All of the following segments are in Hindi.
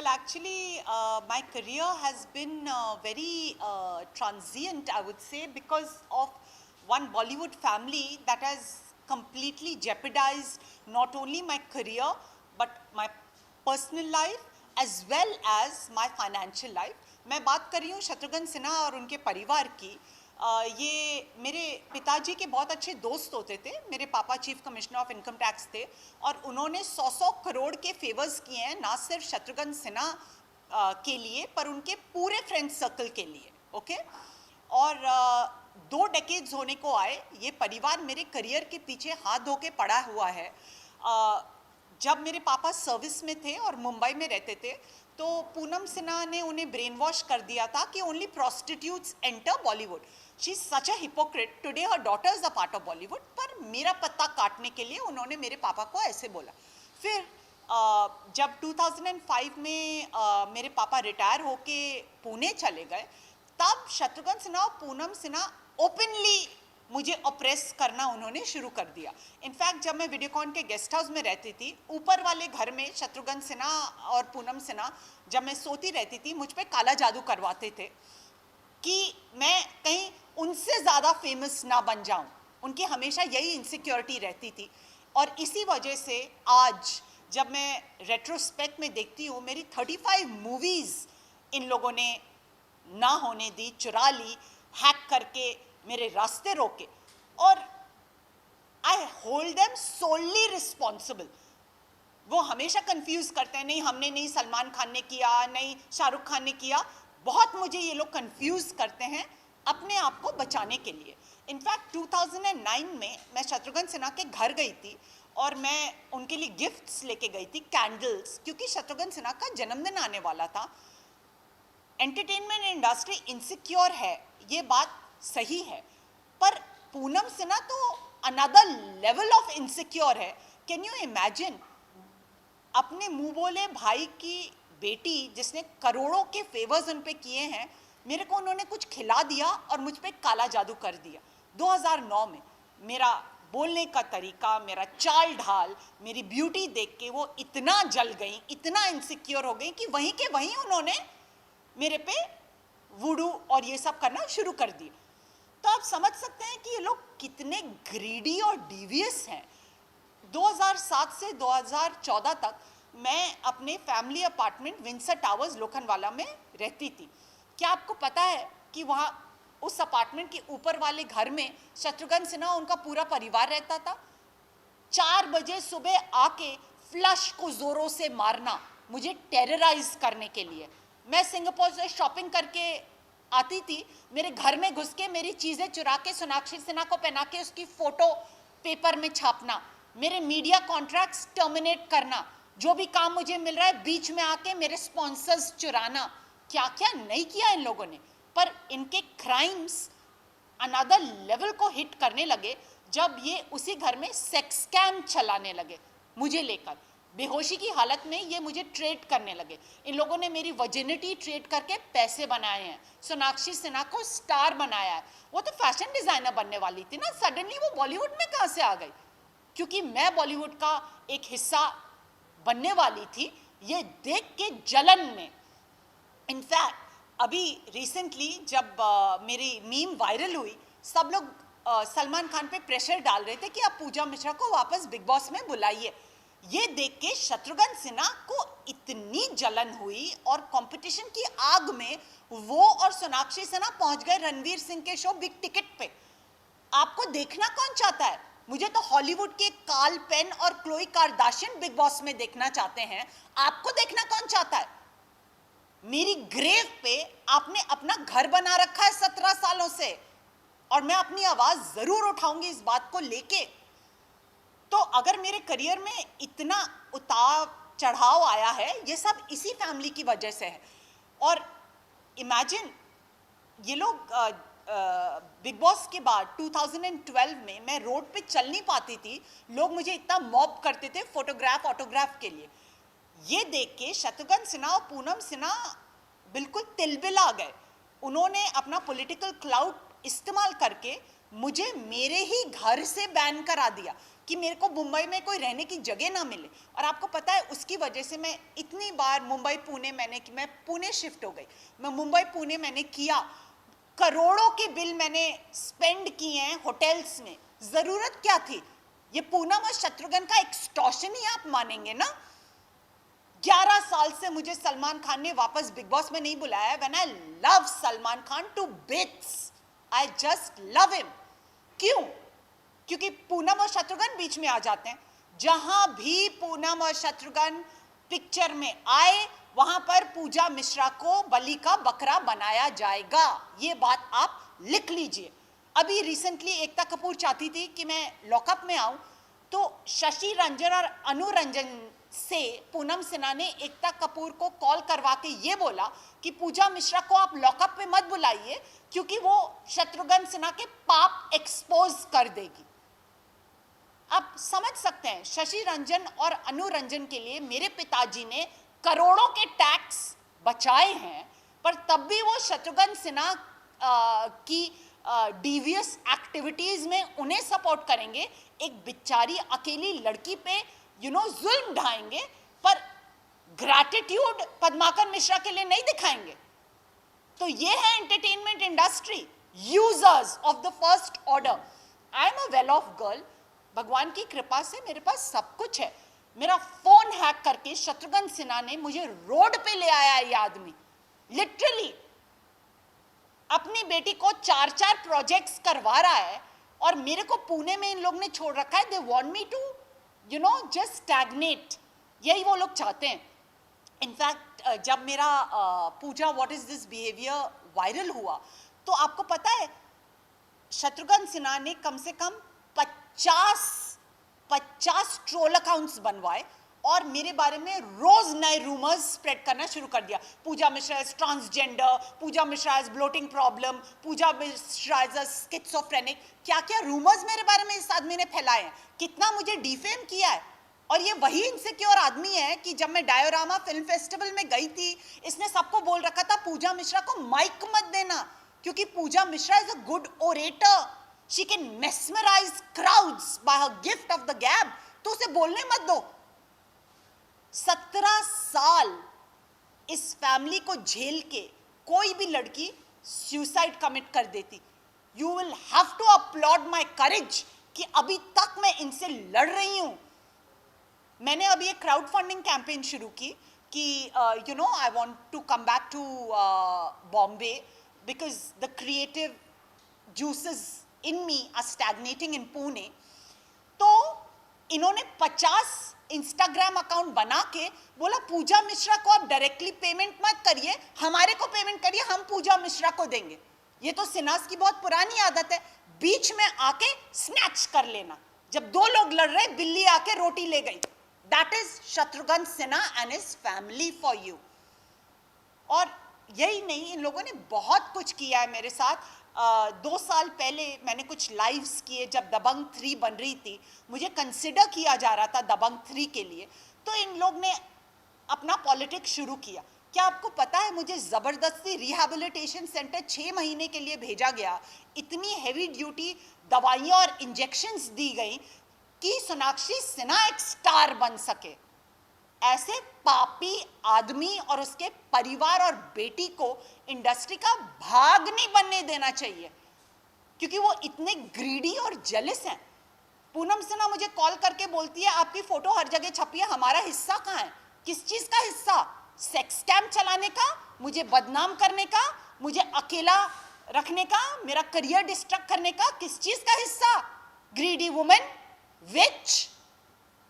Well, actually, my career has been very transient, I would say, because of one Bollywood family that has completely jeopardized not only my career, but my personal life as well as my financial life. मैं बात कर रही हूँ शत्रुघ्न सिन्हा और उनके परिवार की। ये मेरे पिताजी के बहुत अच्छे दोस्त होते थे। मेरे पापा chief commissioner of income tax थे और उन्होंने 100 करोड़ के फेवर्स किए हैं, ना सिर्फ शत्रुघ्न सिन्हा के लिए पर उनके पूरे फ्रेंड सर्कल के लिए। ओके, और 2 डेकेड्स होने को आए। ये परिवार मेरे करियर के पीछे हाथ धो के पड़ा हुआ है। जब मेरे पापा सर्विस में थे और मुंबई में रहते थे तो पूनम सिन्हा ने उन्हें ब्रेन वॉश कर दिया था कि only prostitutes enter Bollywood. She is such a hypocrite, today her daughter is a part of Bollywood. पर मेरा पत्ता काटने के लिए उन्होंने मेरे पापा को ऐसे बोला। फिर जब 2005 में मेरे पापा रिटायर होके पुणे चले गए, तब शत्रुघ्न सिन्हा और पूनम सिन्हा ओपनली मुझे ऑप्रेस करना उन्होंने शुरू कर दिया। इनफैक्ट जब मैं वीडियोकॉन के गेस्ट हाउस में रहती थी, ऊपर वाले घर में शत्रुघ्न सिन्हा और पूनम सिन्हा जब मैं सोती रहती थी मुझ पे काला जादू करवाते थे कि मैं कहीं उनसे ज़्यादा फेमस ना बन जाऊं। उनकी हमेशा यही इनसिक्योरिटी रहती थी और इसी वजह से आज जब मैं रेट्रोस्पेक्ट में देखती हूँ, मेरी 35 मूवीज़ इन लोगों ने ना होने दी, चुरा ली, हैक करके मेरे रास्ते रोके, और I hold them solely responsible. वो हमेशा कंफ्यूज करते हैं, नहीं हमने नहीं, सलमान खान ने किया, नहीं शाहरुख खान ने किया। बहुत मुझे ये लोग कंफ्यूज करते हैं अपने आप को बचाने के लिए। इनफैक्ट 2009 में मैं शत्रुघ्न सिन्हा के घर गई थी और मैं उनके लिए गिफ्ट्स लेके गई थी, कैंडल्स, क्योंकि शत्रुघ्न सिन्हा का जन्मदिन आने वाला था। एंटरटेनमेंट इंडस्ट्री इनसिक्योर है, ये बात सही है, पर पूनम सिन्हा तो अनदर लेवल ऑफ इनसिक्योर है। कैन यू इमेजिन, अपने मुंह बोले भाई की बेटी जिसने करोड़ों के फेवर्स उन पे किए हैं, मेरे को उन्होंने कुछ खिला दिया और मुझ पे काला जादू कर दिया। 2009 में मेरा बोलने का तरीका, मेरा चाल ढाल, मेरी ब्यूटी देख के वो इतना जल गई, इतना इनसिक्योर हो गई कि वहीं के वहीं उन्होंने मेरे पे वुडू और ये सब करना शुरू कर दिए। तो आप समझ सकते हैं कि ये लोग कितने ग्रीडी और डिवियस हैं। 2007 से 2014 तक मैं अपने family apartment Windsor towers Lokhandwala में रहती थी। क्या आपको पता है कि वहाँ उस अपार्टमेंट के ऊपर वाले घर में शत्रुघ्न सिन्हा उनका पूरा परिवार रहता था। 4 बजे सुबह आके फ्लश को जोरों से मारना, मुझे टेरराइज करने के लिए। मैं सिंगापुर से शॉपिंग करके आती थी, मेरे घर में घुस के मेरी चीज़ें चुरा के सोनाक्षी सिन्हा को पहना के उसकी फ़ोटो पेपर में छापना, मेरे मीडिया कॉन्ट्रैक्ट्स टर्मिनेट करना, जो भी काम मुझे मिल रहा है बीच में आके मेरे स्पॉन्सर्स चुराना। क्या क्या नहीं किया इन लोगों ने। पर इनके क्राइम्स अनदर लेवल को हिट करने लगे जब ये उसी घर में सेक्स स्कैम चलाने लगे मुझे लेकर। बेहोशी की हालत में ये मुझे ट्रेड करने लगे। इन लोगों ने मेरी वर्जिनिटी ट्रेड करके पैसे बनाए हैं, सोनाक्षी सिन्हा को स्टार बनाया है। वो तो फैशन डिज़ाइनर बनने वाली थी ना, सडनली वो बॉलीवुड में कहाँ से आ गई? क्योंकि मैं बॉलीवुड का एक हिस्सा बनने वाली थी, ये देख के जलन में। इनफैक्ट अभी रिसेंटली जब मेरी मीम वायरल हुई, सब लोग सलमान खान पे प्रेशर डाल रहे थे कि आप पूजा मिश्रा को वापस बिग बॉस में बुलाइए। ये देख के शत्रुघ्न सिन्हा को इतनी जलन हुई और कंपटीशन की आग में वो और सोनाक्षी सिन्हा पहुंच गए रणवीर सिंह के शो बिग टिकट पे। आपको देखना कौन चाहता है? मुझे तो हॉलीवुड के कार्ल पेन और क्लोई कार्दाशियन बिग बॉस में देखना चाहते हैं, आपको देखना कौन चाहता है? मेरी ग्रेव पे आपने अपना घर बना रखा है 17 सालों से, और मैं अपनी आवाज जरूर उठाऊंगी इस बात को लेके। तो अगर मेरे करियर में इतना उतार चढ़ाव आया है, ये सब इसी फैमिली की वजह से है। और इमेजिन, ये लोग बिग बॉस के बाद 2012 में मैं रोड पे चल नहीं पाती थी, लोग मुझे इतना मॉब करते थे फोटोग्राफ ऑटोग्राफ के लिए। ये देख के शत्रुघ्न सिन्हा और पूनम सिन्हा बिल्कुल तिलबिला गए। उन्होंने अपना पॉलिटिकल क्लाउड इस्तेमाल करके मुझे मेरे ही घर से बैन करा दिया कि मेरे को मुंबई में कोई रहने की जगह ना मिले। और आपको पता है उसकी वजह से मैं इतनी बार मुंबई पुणे मैं पुणे शिफ्ट हो गई, मैं मुंबई पुणे मैंने किया, करोड़ों के बिल मैंने स्पेंड किए हैं होटल्स में। जरूरत क्या थी? ये पूनम और शत्रुघ्न का एक्सटॉर्शन ही आप मानेंगे ना। 11 साल से मुझे सलमान खान ने वापस बिग बॉस में नहीं बुलाया। When I love Salman Khan to bits, I just love him. क्यों? क्योंकि पूनम और शत्रुघ्न बीच में आ जाते हैं। जहां भी पूनम और शत्रुघ्न पिक्चर में आए वहां पर पूजा मिश्रा को बलि का बकरा बनाया जाएगा। ये बात आप लिख लीजिए। अभी रिसेंटली एकता कपूर चाहती थी कि मैं लॉकअप में आऊं, तो शशि रंजन और अनु रंजन से पूनम सिन्हा ने एकता कपूर को कॉल करवा के ये बोला कि पूजा मिश्रा को आप लॉकअप में मत बुलाइए क्योंकि वो शत्रुघ्न सिन्हा के पाप एक्सपोज कर देगी। आप समझ सकते हैं, शशि रंजन और अनु रंजन के लिए मेरे पिताजी ने करोड़ों के टैक्स बचाए हैं, पर तब भी वो शत्रुघ्न सिन्हा की डिवियस एक्टिविटीज में उन्हें सपोर्ट करेंगे, एक बेचारी अकेली लड़की पे जुल्म ढाएंगे, पर ग्रैटिट्यूड पद्माकर मिश्रा के लिए नहीं दिखाएंगे। तो ये है entertainment industry, users of the first order. I am a well of girl, भगवान की कृपा से मेरे पास सब कुछ है। मेरा फोन हैक करके शत्रुघ्न सिन्हा ने मुझे रोड पे ले आया ये आदमी, लिटरली अपनी बेटी को 4-4 प्रोजेक्ट्स करवा रहा है, और मेरे को पुणे में इन लोग ने छोड़ रखा है। They want me to just stagnate, यही वो लोग चाहते हैं। इनफैक्ट जब मेरा Pooja what is this behaviour viral हुआ, तो आपको पता है शत्रुघ्न सिन्हा ने कम से कम 50 ट्रोल अकाउंट्स बनवाए और मेरे बारे में रोज नए रूमर्स स्प्रेड करना शुरू कर दिया। Pooja Mishra is transgender, Pooja Mishra is bloating problem, Pooja Mishra is schizophrenic, क्या क्या रूमर्स मेरे बारे में इस आदमी ने फैलाए हैं, कितना मुझे डिफेम किया है। और ये वही इनसिक्योर आदमी है कि जब मैं डायोरामा फिल्म फेस्टिवल में गई थी, इसने सबको बोल रखा था पूजा मिश्रा को माइक मत देना क्योंकि Pooja Mishra is a good orator, she can mesmerise crowds by her gift of the gab, तो उसे बोलने मत दो। 17 साल इस फैमिली को झेल के कोई भी लड़की सुसाइड कमिट कर देती। You will have to upload my courage कि अभी तक मैं इनसे लड़ रही हूं। मैंने अभी एक क्राउड फंडिंग कैंपेन शुरू की कि I want to come back to Bombay because the creative juices in me are stagnating in Pune. तो इन्होंने 50 इंस्टाग्राम अकाउंट बना के बोला पूजा मिश्रा को आप डायरेक्टली पेमेंट मत करिए, हमारे को पेमेंट करिए, हम पूजा मिश्रा को देंगे। ये तो सिन्हास की बहुत पुरानी आदत है, बीच में आके स्नैच कर लेना। जब दो लोग लड़ रहे, बिल्ली आके रोटी ले गई। That is Shatrughan Sinha and his family for you. और यही नहीं, इन लोगों ने बहुत कुछ किया है मेरे साथ। 2 साल पहले मैंने कुछ लाइव्स किए जब दबंग 3 बन रही थी, मुझे कंसिडर किया जा रहा था दबंग 3 के लिए, तो इन लोग ने अपना पॉलिटिक्स शुरू किया। क्या आपको पता है मुझे ज़बरदस्ती रिहैबिलिटेशन सेंटर 6 महीने के लिए भेजा गया, इतनी हैवी ड्यूटी दवाइयाँ और इंजेक्शंस दी गई कि सोनाक्षी सिन्हा एक स्टार बन सके। ऐसे पापी आदमी और उसके परिवार और बेटी को इंडस्ट्री का भाग नहीं बनने देना चाहिए क्योंकि वो इतने ग्रीडी और जेलस हैं। पूनम सिन्हा मुझे कॉल करके बोलती है आपकी फोटो हर जगह छपी है, हमारा हिस्सा कहाँ है? किस चीज का हिस्सा? सेक्स स्कैम चलाने का, मुझे बदनाम करने का, मुझे अकेला रखने का, मेरा करियर डिस्ट्रक्ट करने का, किस चीज का हिस्सा? ग्रीडी वुमेन, विच।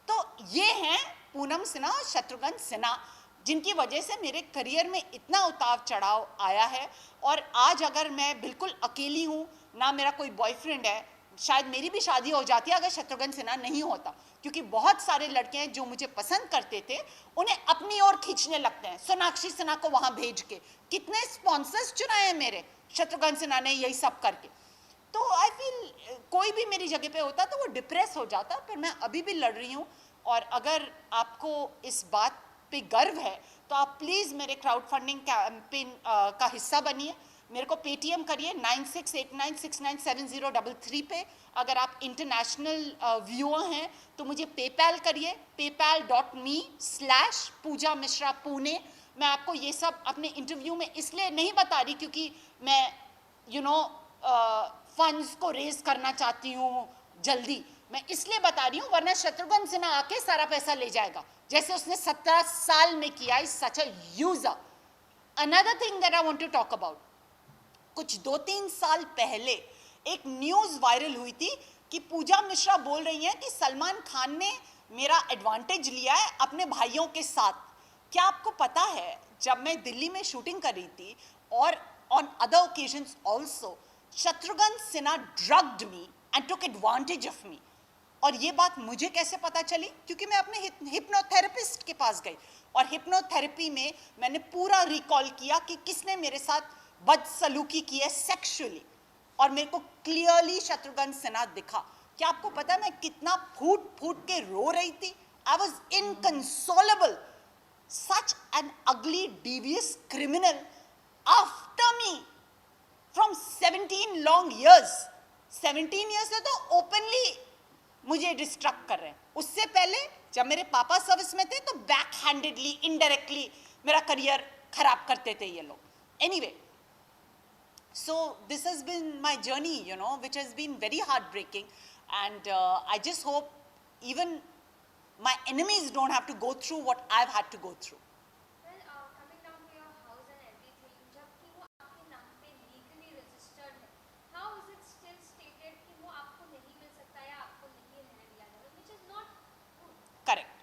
तो ये हैं पूनम सिन्हा और शत्रुघ्न सिन्हा, जिनकी वजह से मेरे करियर में इतना उतार चढ़ाव आया है। और आज अगर मैं बिल्कुल अकेली हूँ, ना मेरा कोई बॉयफ्रेंड है, शायद मेरी भी शादी हो जाती है अगर शत्रुघ्न सिन्हा नहीं होता, क्योंकि बहुत सारे लड़के हैं जो मुझे पसंद करते थे, उन्हें अपनी ओर खींचने लगते हैं सोनाक्षी सिन्हा को वहाँ भेज के। कितने स्पॉन्सर्स चुनाए हैं मेरे शत्रुघ्न सिन्हा ने यही सब करके। तो आई फील कोई भी मेरी जगह पे होता तो वो डिप्रेस हो जाता, पर मैं अभी भी लड़ रही हूँ। और अगर आपको इस बात पे गर्व है तो आप प्लीज़ मेरे क्राउड फंडिंग कैंपेन का हिस्सा बनिए। मेरे को पेटीएम करिए 9689697033 पे। अगर आप इंटरनेशनल व्यूअर हैं तो मुझे पेपैल करिए, paypal.me/पूजा मिश्रा पुणे। मैं आपको ये सब अपने इंटरव्यू में इसलिए नहीं बता रही क्योंकि मैं फंड्स को रेज करना चाहती हूँ जल्दी, मैं इसलिए बता रही हूँ, वरना शत्रुघ्न सिन्हा आके सारा पैसा ले जाएगा जैसे उसने 17 साल में किया। Is such a user. Another thing that I want to talk about, कुछ 2-3 साल पहले एक न्यूज वायरल हुई थी कि पूजा मिश्रा बोल रही हैं कि सलमान खान ने मेरा एडवांटेज लिया है अपने भाइयों के साथ। क्या आपको पता है, जब मैं दिल्ली में शूटिंग कर रही थी और on other occasions also, Shatrughan Sinha drugged me and took advantage of me. और ये बात मुझे कैसे पता चली? क्योंकि मैं अपने हिप्नोथेरेपिस्ट के पास गई और हिप्नोथेरेपी में मैंने पूरा रिकॉल किया कि किसने मेरे साथ बदसलूकी की है सेक्सुअली, और मेरे को क्लियरली शत्रुघ्न सिन्हा दिखा। क्या आपको पता है मैं कितना फूट फूट के रो रही थी? I was inconsolable. Such an ugly devious criminal after me from 17 long years. 17 years से तो ओपनली मुझे डिस्ट्रक्ट कर रहे हैं। उससे पहले जब मेरे पापा सर्विस में थे तो बैक हैंडेडली इनडायरेक्टली मेरा करियर खराब करते थे ये लोग। Anyway, so this has been my journey, which has been very heartbreaking, and I just hope even my enemies don't have to go through what I've had to go through. Well, coming down to your house and everything, जबकि वो आपके नाम पे legally registered है, how is it still stated कि वो आपको नहीं मिल सकता या आपको नहीं रहने दिया जाएगा, which is not good. Correct.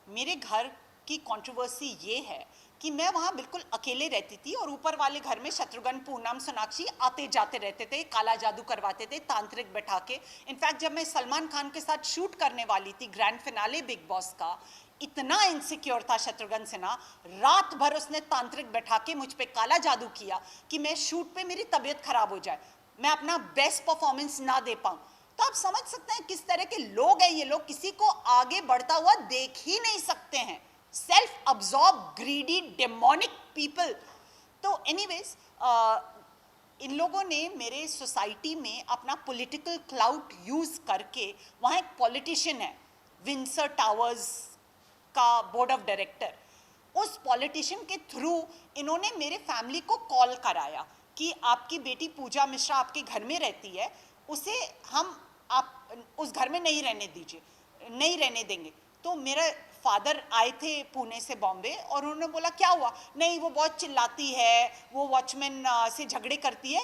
मेरे घर की कंट्रोवर्सी ये है कि मैं वहाँ बिल्कुल अकेले रहती थी और ऊपर वाले घर में शत्रुघ्न, पूनम, सोनाक्षी आते जाते रहते थे, काला जादू करवाते थे तांत्रिक बैठा के। इनफैक्ट जब मैं सलमान खान के साथ शूट करने वाली थी ग्रैंड फिनाले बिग बॉस का, इतना इनसिक्योर था शत्रुघ्न सिन्हा, रात भर उसने तांत्रिक बैठा के मुझ पे काला जादू किया कि मैं शूट पे मेरी तबीयत खराब हो जाए, मैं अपना बेस्ट परफॉर्मेंस ना दे पाऊँ। तो आप समझ सकते हैं किस तरह के लोग हैं ये लोग, किसी को आगे बढ़ता हुआ देख ही नहीं सकते हैं। Self absorb, greedy, demonic people. तो एनीवेज, इन लोगों ने मेरे सोसाइटी में अपना पॉलिटिकल क्लाउट यूज करके, वहाँ एक पॉलिटिशियन है विंसर टावर्स का बोर्ड ऑफ डायरेक्टर, उस पॉलिटिशियन के थ्रू इन्होंने मेरे फैमिली को कॉल कराया कि आपकी बेटी पूजा मिश्रा आपके घर में रहती है, उसे हम आप उस घर में नहीं रहने दीजिए, नहीं रहने देंगे। तो मेरा फादर आए थे पुणे से बॉम्बे और उन्होंने बोला क्या हुआ? नहीं, वो बहुत चिल्लाती है, वो वॉचमैन से झगड़े करती है,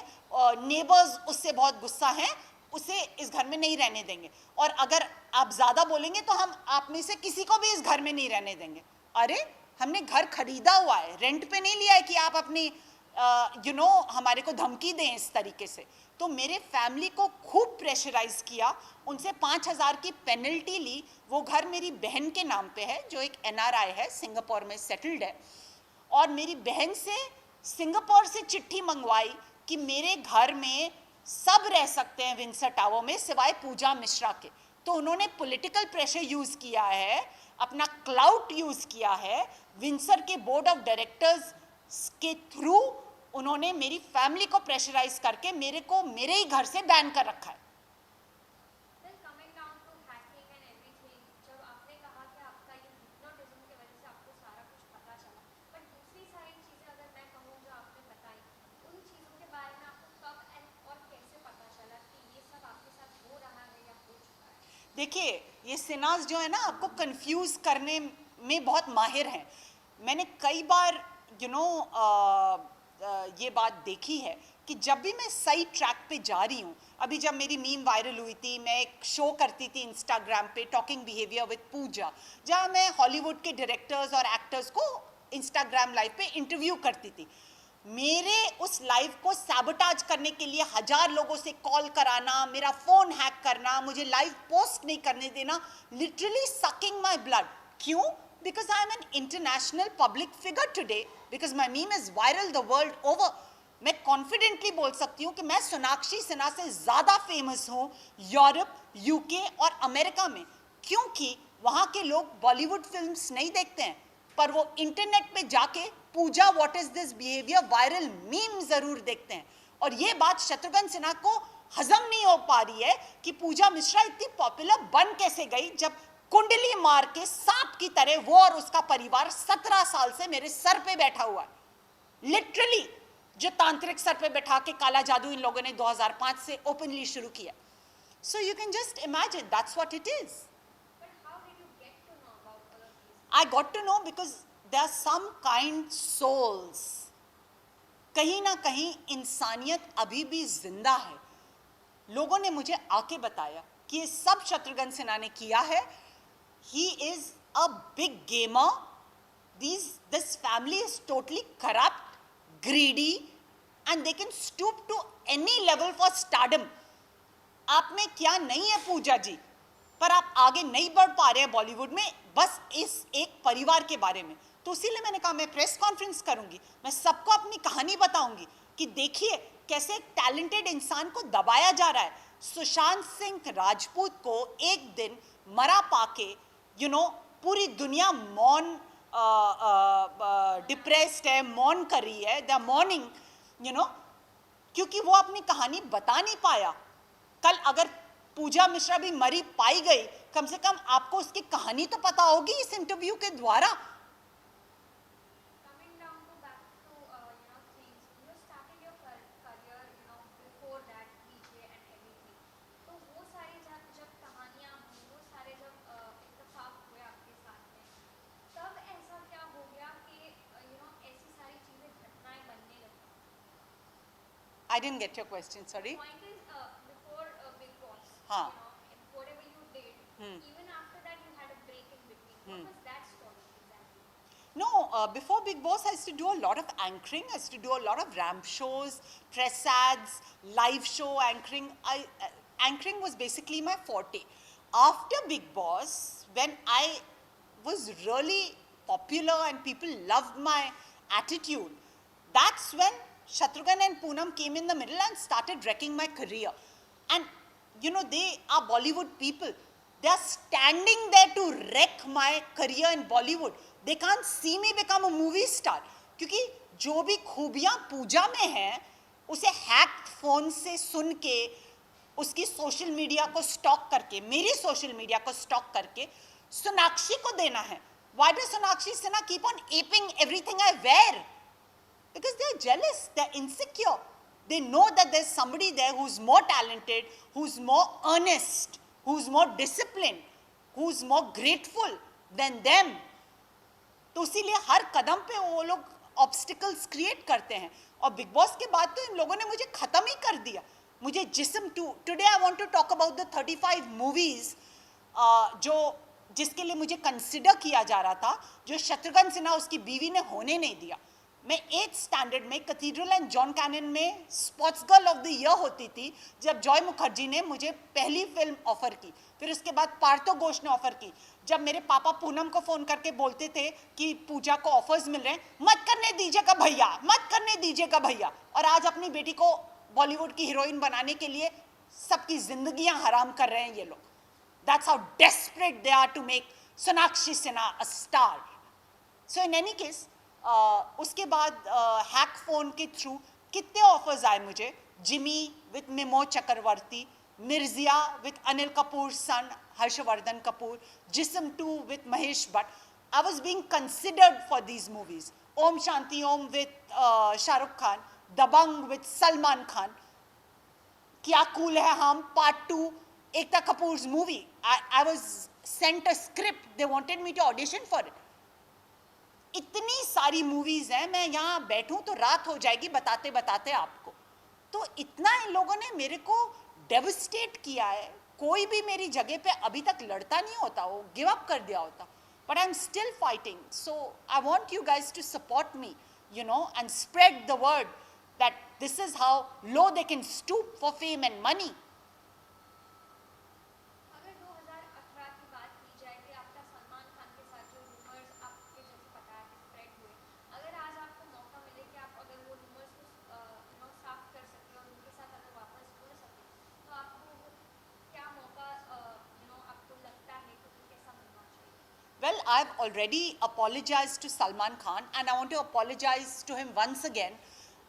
नेबर्स उससे बहुत गुस्सा हैं, उसे इस घर में नहीं रहने देंगे, और अगर आप ज़्यादा बोलेंगे तो हम आप में से किसी को भी इस घर में नहीं रहने देंगे। अरे, हमने घर खरीदा हुआ है, रेंट पे नहीं लिया है कि आप अपनी हमारे को धमकी दें इस तरीके से। तो मेरे फैमिली को खूब प्रेशराइज किया, उनसे 5,000 की पेनल्टी ली। वो घर मेरी बहन के नाम पे है जो एक NRI है, सिंगापुर में सेटल्ड है, और मेरी बहन से सिंगापुर से चिट्ठी मंगवाई कि मेरे घर में सब रह सकते हैं विंसर टावर में सिवाय पूजा मिश्रा के। तो उन्होंने पॉलिटिकल प्रेशर यूज किया है, अपना क्लाउट यूज किया है, विंसर के बोर्ड ऑफ डायरेक्टर्स के थ्रू उन्होंने मेरी फैमिली को प्रेशराइज करके मेरे को मेरे ही घर से बैन कर रखा है। Well, coming down to hacking and everything, जब आपने कहा कि आपका ये hypnotism की वजह से आपको सारा कुछ पता चला, but दूसरी सारी चीज़ें अगर मैं कहूँ जो आपने बताई, उन चीज़ों के बारे में आपको कब और कैसे पता चला कि ये सब आपके साथ हो रहा है या हो चुका है? देखिए, ये सिन्हास जो है ना, आपको कंफ्यूज करने में बहुत माहिर हैं। मैंने कई बार ये बात देखी है कि जब भी मैं सही ट्रैक पे जा रही हूँ, अभी जब मेरी मीम वायरल हुई थी, मैं एक शो करती थी इंस्टाग्राम पे, टॉकिंग बिहेवियर विद पूजा, जहाँ मैं हॉलीवुड के डायरेक्टर्स और एक्टर्स को इंस्टाग्राम लाइव पे इंटरव्यू करती थी। मेरे उस लाइव को सैबोटाज करने के लिए 1000 लोगों से कॉल कराना, मेरा फ़ोन हैक करना, मुझे लाइव पोस्ट नहीं करने देना, लिटरली सकिंग माई ब्लड। क्यों? Because I am an international public figure today, because my meme is viral the world over. मैं कॉन्फिडेंटली बोल सकती हूँ कि मैं सोनाक्षी सिन्हा से ज़्यादा फेमस हूँ यूरोप, UK और अमेरिका में, क्योंकि वहाँ के लोग बॉलीवुड फिल्म्स नहीं देखते हैं, पर वो इंटरनेट पे जाके Pooja what is this behaviour viral meme जरूर देखते हैं। और ये बात शत्रुघ्न सिन्हा को हजम नहीं हो पा रही है कि पूजा मिश्रा इतनी पॉपुलर बन कैसे गई, जब कुंडली मार के सांप की तरह वो और उसका परिवार 17 साल से मेरे सर पे बैठा हुआ है, लिटरली। जो तांत्रिक सर पे बैठा के काला जादू इन लोगों ने 2005 से ओपनली शुरू किया। So you can just imagine that's what it is. But how did you get to know about all of these? I got to know because there are some kind souls. कहीं ना कहीं इंसानियत अभी भी जिंदा है। लोगों ने मुझे आके बताया कि ये सब शत्रुघ्न सिन्हा ने किया है। He is a big gamer. This family is totally corrupt, greedy, and they can stoop to any level for stardom. आप में क्या नहीं है पूजा जी, पर आप आगे नहीं बढ़ पा रहे हैं बॉलीवुड में, बस इस एक परिवार के बारे में। तो इसीलिए मैंने कहा मैं प्रेस कॉन्फ्रेंस करूंगी, मैं सबको अपनी कहानी बताऊंगी कि देखिए कैसे एक टैलेंटेड इंसान को दबाया जा रहा है। सुशांत सिंह राजपूत को एक दिन मरा पाके पूरी दुनिया मौन डिप्रेस्ड है, मौन कर रही है, दे आर मॉर्निंग क्योंकि वो अपनी कहानी बता नहीं पाया। कल अगर पूजा मिश्रा भी मरी पाई गई, कम से कम आपको उसकी कहानी तो पता होगी इस इंटरव्यू के द्वारा। Coming down to back to things, you started your career before that DJ and everything. तो वो सारी जब कहानियाँ हुई, वो सारे जब इत्तेफाक हुए आपके साथ में, तब ऐसा क्या हो गया कि ऐसी सारी चीज़ें घटनाएं बनने लगी? I didn't get your question, sorry. Point is, before Big Boss, हाँ. whatever you did, even after that you had a break in between. What was that story exactly? No, before Big Boss, I used to do a lot of anchoring. I used to do a lot of ramp shows, press ads, live show anchoring. Anchoring was basically my forte. After Big Boss, when I was really popular and people loved my attitude, that's when Shatrughan and Poonam came in the middle and started wrecking my career. And they are Bollywood people. They are standing there to wreck my career in Bollywood. They can't see me become a movie star. क्योंकि जो भी खूबियां पूजा में हैं, उसे हैक्ड फोन से सुन के, उसकी सोशल मीडिया को स्टॉक करके, मेरी सोशल मीडिया को स्टॉक करके सोनाक्षी को देना है. Why does Sonakshi Sinha keep on aping everything I wear? Because they're jealous, they're insecure. They know that there's somebody there who's more talented, who's more earnest, who's more disciplined, who's more grateful than them. तो इसीलिए हर कदम पे वो लोग ऑब्स्टिकल्स क्रिएट करते हैं. और बिग बॉस के बाद तो इन लोगों ने मुझे खत्म ही कर दिया. मुझे Jism today I want to talk about the 35 movies जिसके लिए मुझे कंसिडर किया जा रहा था, जो शत्रुघ्न सिन्हा उसकी बीवी ने होने नहीं दिया. मैं 8th स्टैंडर्ड में कैथीड्रल एंड जॉन कैनन में sports girl of the year होती थी, जब जॉय मुखर्जी ने मुझे पहली फिल्म ऑफर की. फिर उसके बाद पार्थो घोष ने ऑफर की. जब मेरे पापा पूनम को फ़ोन करके बोलते थे कि पूजा को ऑफर्स मिल रहे हैं, मत करने दीजिएगा भैया, मत करने दीजिएगा भैया. और आज अपनी बेटी को बॉलीवुड की हीरोइन बनाने के लिए सबकी जिंदगियां हराम कर रहे हैं ये लोग. That's how desperate they are to make Sonakshi Sinha a star. So in any case उसके बाद हैक फोन के थ्रू कितने ऑफर्स आए मुझे. Jimmy with Mimoh Chakraborty, Mirzya with Anil Kapoor son Harshvardhan Kapoor, Jism 2 with Mahesh Bhatt. I was being considered for these movies. Om Shanti Om with Shahrukh Khan, Dabangg with Salman Khan, Kya Kool Hai Hum part 2, Ekta Kapoors movie. I was sent a script, they wanted me to audition for it. इतनी सारी मूवीज हैं, मैं यहाँ बैठूं तो रात हो जाएगी बताते बताते आपको. तो इतना इन लोगों ने मेरे को डेविस्टेट किया है. कोई भी मेरी जगह पे अभी तक लड़ता नहीं होता, वो गिव अप कर दिया होता. But I am still fighting. So I want you guys to support me, and spread the word that this is how low they can stoop for fame and money. अगर 2018 की बात की जाए कि आपका सलमान खान के साथ जो रूमर्स आपके जैसे बताया कि स्प्रेड हुए, अगर आज आपको मौका मिले कि आप अगर वो रूमर्स को साफ कर सके और उनके साथ अगर वापस जुड़ सके, तो आपको क्या मौका आपको लगता है कि कैसा मिलना चाहिए? Well, I've already apologized to Salman Khan, and I want to apologize to him once again.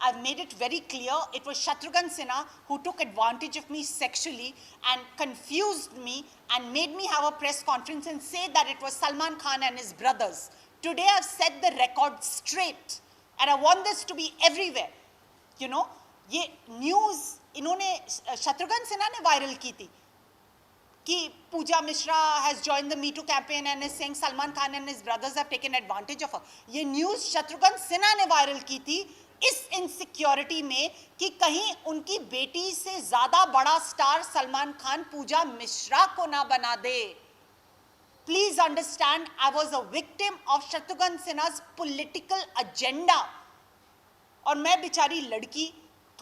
I've made it very clear it was Shatrughan Sinha who took advantage of me sexually and confused me and made me have a press conference and say that it was Salman Khan and his brothers. Today I've set the record straight, and I want this to be everywhere. You know, ये news इन्होंने शत्रुघ्न सिन्हा ने वायरल की थी कि Pooja Mishra has joined the Me Too campaign and is saying Salman Khan and his brothers have taken advantage of her. ये news शत्रुघ्न सिन्हा ने वायरल की थी इस इनसिक्योरिटी में कि कहीं उनकी बेटी से ज्यादा बड़ा स्टार सलमान खान पूजा मिश्रा को ना बना दे. Please understand, I was a victim of Shatrughan Sinha's political agenda. और मैं बेचारी लड़की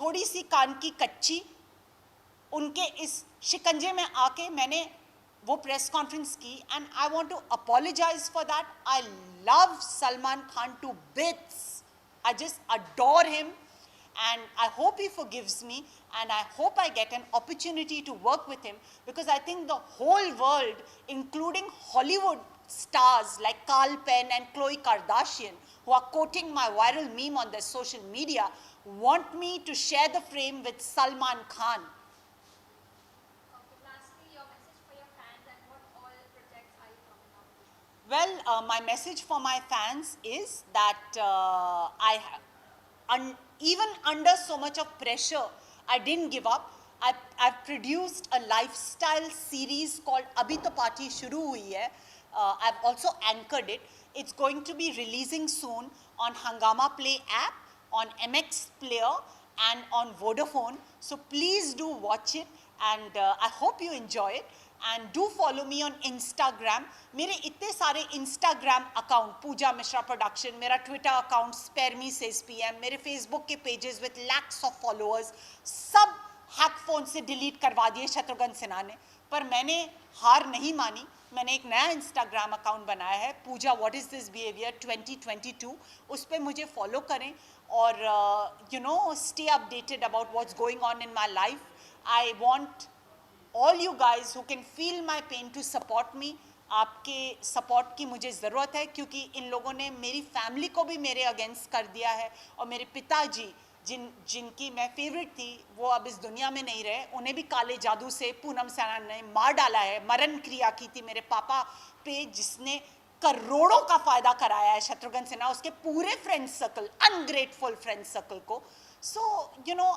थोड़ी सी कान की कच्ची उनके इस शिकंजे में आके मैंने वो प्रेस कॉन्फ्रेंस की, and I want to apologise for that. I love Salman Khan to bits. I just adore him, and I hope he forgives me, and I hope I get an opportunity to work with him, because I think the whole world, including Hollywood stars like Carl Penn and Khloe Kardashian, who are quoting my viral meme on their social media, want me to share the frame with Salman Khan. Okay, lastly, your message for your fans and what all projects are you coming out with? Well, my message for my fans is that even under so much of pressure, I didn't give up. I've produced a lifestyle series called Abhi To Party Shuru Hui Hai. I've also anchored it. It's going to be releasing soon on Hungama Play app, on MX Player, and on Vodafone. So please do watch it, and I hope you enjoy it. And do follow me on Instagram. मेरे इतने सारे Instagram account, Pooja Mishra Production, मेरा Twitter account, Spare Me Says PM, मेरे Facebook के pages with lakhs of followers, सब hack phone से delete करवा दिए शत्रुघ्न सिन्हा ने. पर मैंने हार नहीं मानी. मैंने एक नया Instagram account बनाया है, Pooja What Is This Behavior 2022. उस पर मुझे follow करें और stay updated about what's going on in my life. I want all you guys who can feel my pain to support me. आपके सपोर्ट की मुझे ज़रूरत है, क्योंकि इन लोगों ने मेरी फैमिली को भी मेरे अगेंस्ट कर दिया है, और मेरे पिताजी जिनकी मैं फेवरेट थी वो अब इस दुनिया में नहीं रहे. उन्हें भी काले जादू से पूनम सेना ने मार डाला है. मरण क्रिया की थी मेरे पापा पे, जिसने करोड़ों का फायदा कराया है शत्रुघ्न सिन्हा, उसके पूरे friend circle, ungrateful friend circle को. So,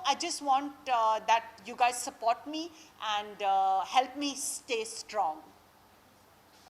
I just want that you guys support me and help me stay strong.